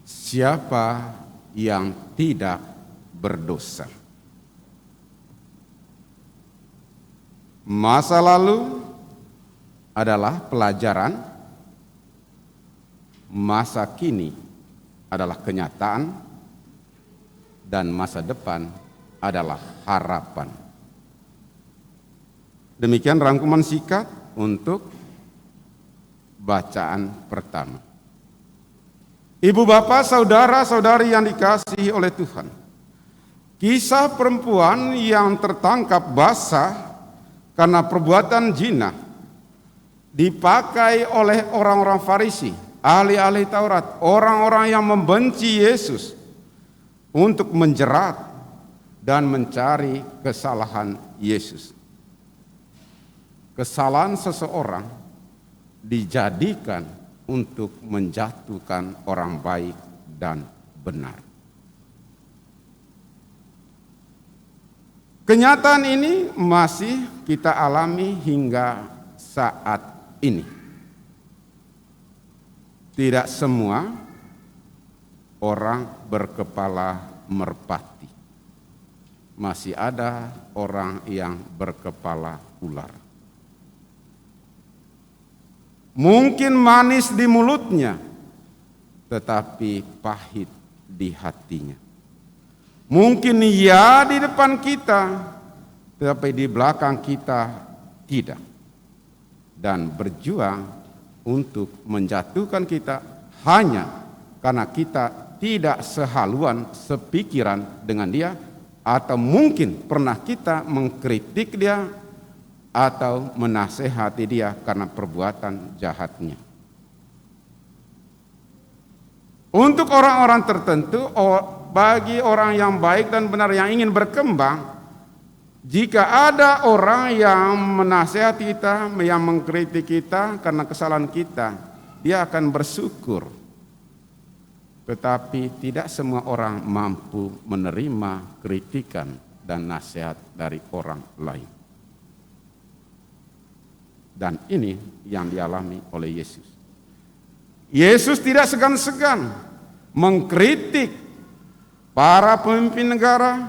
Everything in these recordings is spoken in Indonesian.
siapa yang tidak berdosa. Masa lalu adalah pelajaran, masa kini adalah kenyataan, dan masa depan adalah harapan. Demikian rangkuman singkat untuk bacaan pertama. Ibu bapak, saudara-saudari yang dikasihi oleh Tuhan, kisah perempuan yang tertangkap basah karena perbuatan zina dipakai oleh orang-orang Farisi, ahli-ahli Taurat, orang-orang yang membenci Yesus untuk menjerat dan mencari kesalahan Yesus. Kesalahan seseorang dijadikan untuk menjatuhkan orang baik dan benar. Kenyataan ini masih kita alami hingga saat ini. Tidak semua orang berkepala merpati. Masih ada orang yang berkepala ular. Mungkin manis di mulutnya, tetapi pahit di hatinya. Mungkin ya di depan kita, tetapi di belakang kita tidak. Dan berjuang untuk menjatuhkan kita hanya karena kita tidak sehaluan, sepikiran dengan dia, atau mungkin pernah kita mengkritik dia atau menasehati dia karena perbuatan jahatnya. Untuk orang-orang tertentu, bagi orang yang baik dan benar yang ingin berkembang, jika ada orang yang menasehati kita, yang mengkritik kita karena kesalahan kita, dia akan bersyukur. Tetapi tidak semua orang mampu menerima kritikan dan nasihat dari orang lain. Dan ini yang dialami oleh Yesus. Yesus tidak segan-segan mengkritik para pemimpin negara,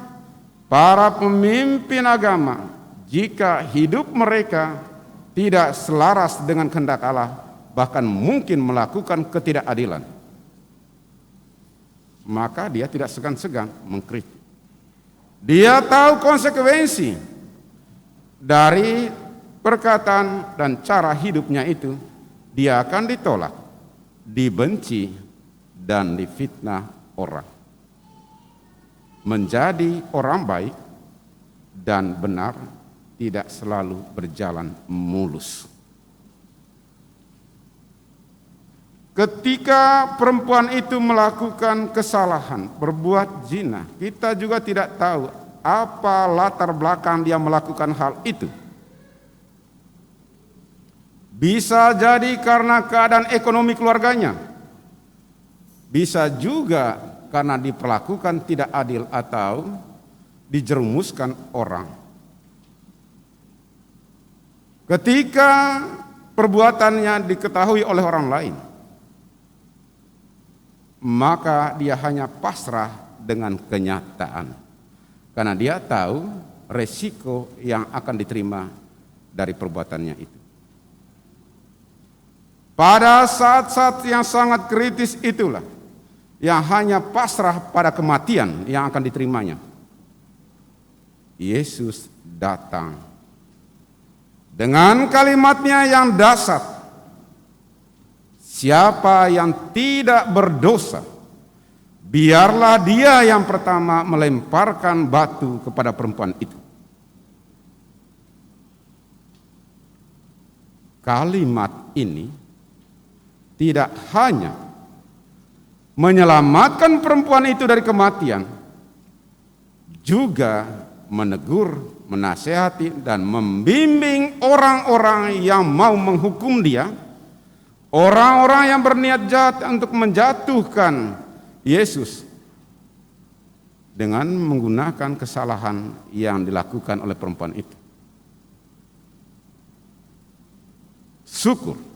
para pemimpin agama, jika hidup mereka tidak selaras dengan kehendak Allah, bahkan mungkin melakukan ketidakadilan. Maka dia tidak segan-segan mengkritik. Dia tahu konsekuensi dari perkataan dan cara hidupnya itu. Dia akan ditolak, dibenci, dan difitnah orang. Menjadi orang baik dan benar tidak selalu berjalan mulus. Ketika perempuan itu melakukan kesalahan, berbuat zina, kita juga tidak tahu apa latar belakang dia melakukan hal itu. Bisa jadi karena keadaan ekonomi keluarganya. Bisa juga karena diperlakukan tidak adil atau dijerumuskan orang. Ketika perbuatannya diketahui oleh orang lain, maka dia hanya pasrah dengan kenyataan. Karena dia tahu resiko yang akan diterima dari perbuatannya itu. Pada saat-saat yang sangat kritis itulah yang hanya pasrah pada kematian yang akan diterimanya. Yesus datang dengan kalimatnya yang dasar. Siapa yang tidak berdosa, biarlah dia yang pertama melemparkan batu kepada perempuan itu. Kalimat ini tidak hanya menyelamatkan perempuan itu dari kematian, juga menegur, menasehati, dan membimbing orang-orang yang mau menghukum dia, orang-orang yang berniat jahat untuk menjatuhkan Yesus dengan menggunakan kesalahan yang dilakukan oleh perempuan itu. Syukur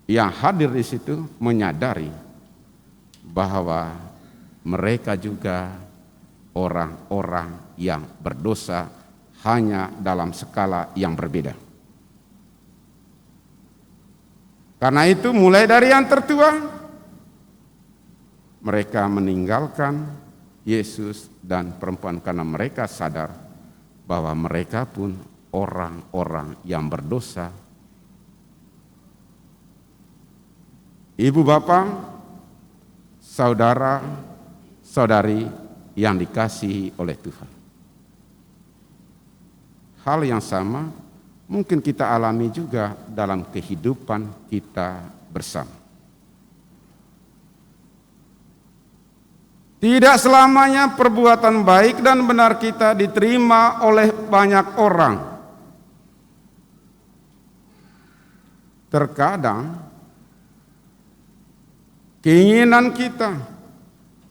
yang hadir di situ menyadari bahwa mereka juga orang-orang yang berdosa, hanya dalam skala yang berbeda. Karena itu mulai dari yang tertua, mereka meninggalkan Yesus dan perempuan karena mereka sadar bahwa mereka pun orang-orang yang berdosa. Ibu bapak, saudara, saudari yang dikasihi oleh Tuhan. Hal yang sama mungkin kita alami juga dalam kehidupan kita bersama. Tidak selamanya perbuatan baik dan benar kita diterima oleh banyak orang. Terkadang keinginan kita,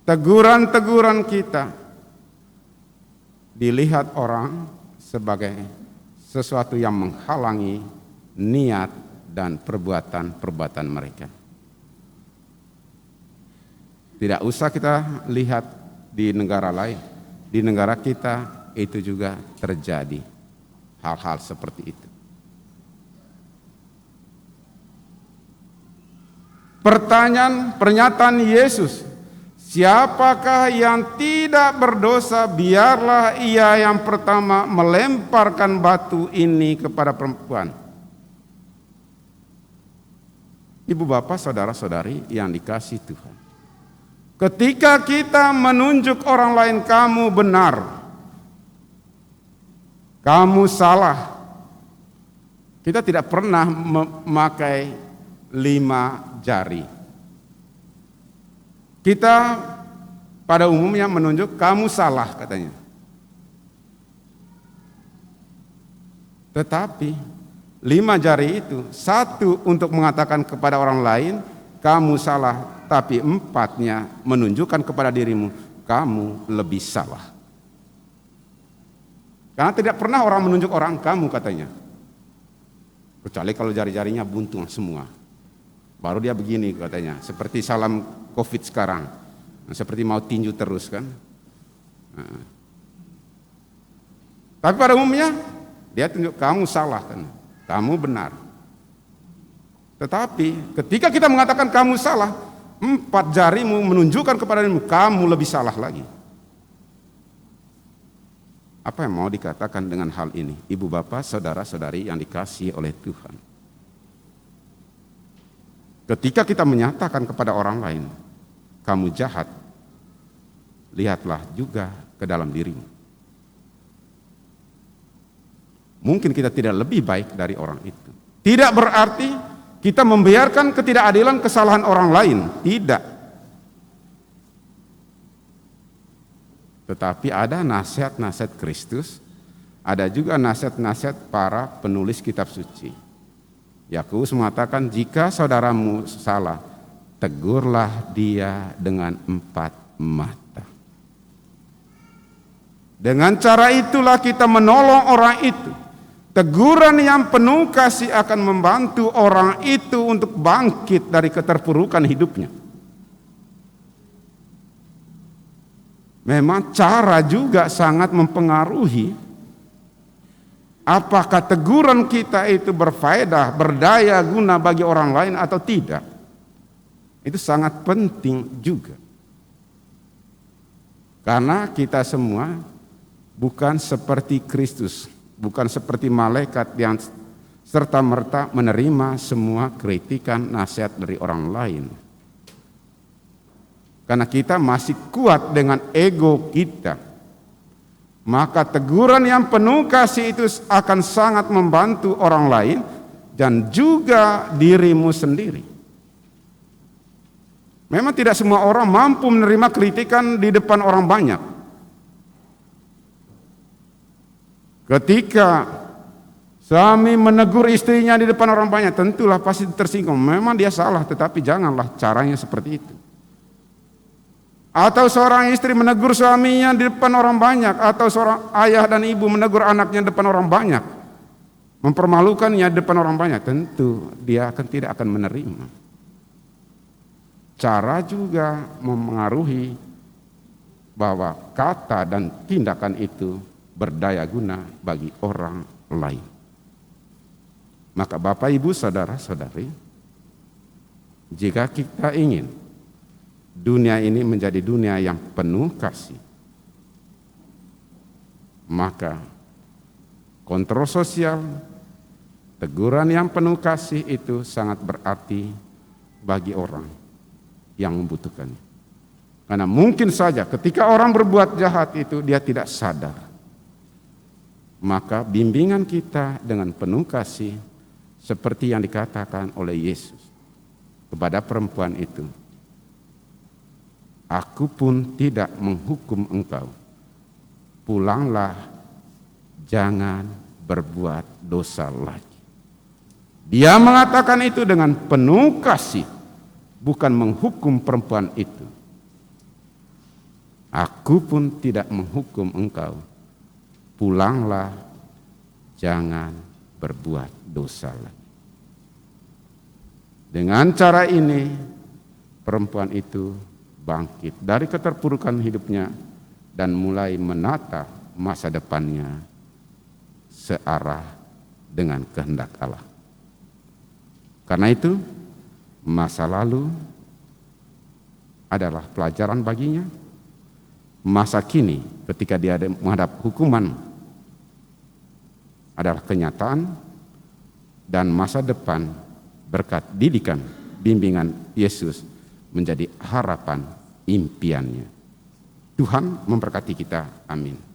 teguran-teguran kita dilihat orang sebagai sesuatu yang menghalangi niat dan perbuatan-perbuatan mereka. Tidak usah kita lihat di negara lain. Di negara kita itu juga terjadi hal-hal seperti itu. Pernyataan Yesus, siapakah yang tidak berdosa, biarlah ia yang pertama melemparkan batu ini kepada perempuan. Ibu bapak, saudara-saudari yang dikasihi Tuhan. Ketika kita menunjuk orang lain, kamu benar, kamu salah. Kita tidak pernah memakai 5 jari. Kita pada umumnya menunjuk kamu salah katanya. Tetapi 5 jari itu, 1 untuk mengatakan kepada orang lain kamu salah, tapi 4-nya menunjukkan kepada dirimu kamu lebih salah. Karena tidak pernah orang menunjuk orang kamu katanya. Kecuali kalau jari-jarinya buntung semua. Baru dia begini katanya, seperti salam COVID sekarang. Seperti mau tinju terus kan. Tapi pada umumnya dia tunjuk kamu salah kan. Kamu benar. Tetapi ketika kita mengatakan kamu salah, 4 jarimu menunjukkan kepada dirimu kamu lebih salah lagi. Apa yang mau dikatakan dengan hal ini? Ibu bapak, saudara-saudari yang dikasihi oleh Tuhan. Ketika kita menyatakan kepada orang lain, kamu jahat, lihatlah juga ke dalam dirimu. Mungkin kita tidak lebih baik dari orang itu. Tidak berarti kita membiarkan ketidakadilan kesalahan orang lain. Tidak. Tetapi ada nasihat-nasihat Kristus, ada juga nasihat-nasihat para penulis kitab suci. Yakobus mengatakan, jika saudaramu salah, tegurlah dia dengan 4 mata. Dengan cara itulah kita menolong orang itu. Teguran yang penuh kasih akan membantu orang itu untuk bangkit dari keterpurukan hidupnya. Memang cara juga sangat mempengaruhi apakah teguran kita itu berfaedah, berdaya guna bagi orang lain atau tidak. Itu sangat penting juga. Karena kita semua bukan seperti Kristus. Bukan seperti malaikat yang serta-merta menerima semua kritikan nasihat dari orang lain. Karena kita masih kuat dengan ego kita. Maka teguran yang penuh kasih itu akan sangat membantu orang lain dan juga dirimu sendiri. Memang tidak semua orang mampu menerima kritikan di depan orang banyak. Ketika suami menegur istrinya di depan orang banyak, tentulah pasti tersinggung. Memang dia salah, tetapi janganlah caranya seperti itu. Atau seorang istri menegur suaminya di depan orang banyak, atau seorang ayah dan ibu menegur anaknya di depan orang banyak, mempermalukannya di depan orang banyak, tentu dia tidak akan menerima. cara juga memengaruhi bahwa kata dan tindakan itu berdaya guna bagi orang lain. Maka Bapak, Ibu, Saudara-saudari, jika kita ingin dunia ini menjadi dunia yang penuh kasih, maka kontrol sosial, teguran yang penuh kasih itu sangat berarti bagi orang yang membutuhkannya. Karena mungkin saja ketika orang berbuat jahat itu dia tidak sadar. Maka bimbingan kita dengan penuh kasih seperti yang dikatakan oleh Yesus kepada perempuan itu. Aku pun tidak menghukum engkau. Pulanglah, jangan berbuat dosa lagi. Dia mengatakan itu dengan penuh kasih, bukan menghukum perempuan itu. Aku pun tidak menghukum engkau. Pulanglah, jangan berbuat dosa lagi. Dengan cara ini, perempuan itu bangkit dari keterpurukan hidupnya dan mulai menata masa depannya searah dengan kehendak Allah. Karena itu, masa lalu adalah pelajaran baginya. Masa kini ketika dia menghadap hukuman adalah kenyataan, dan masa depan berkat didikan bimbingan Yesus menjadi harapan impiannya. Tuhan memberkati kita. Amin.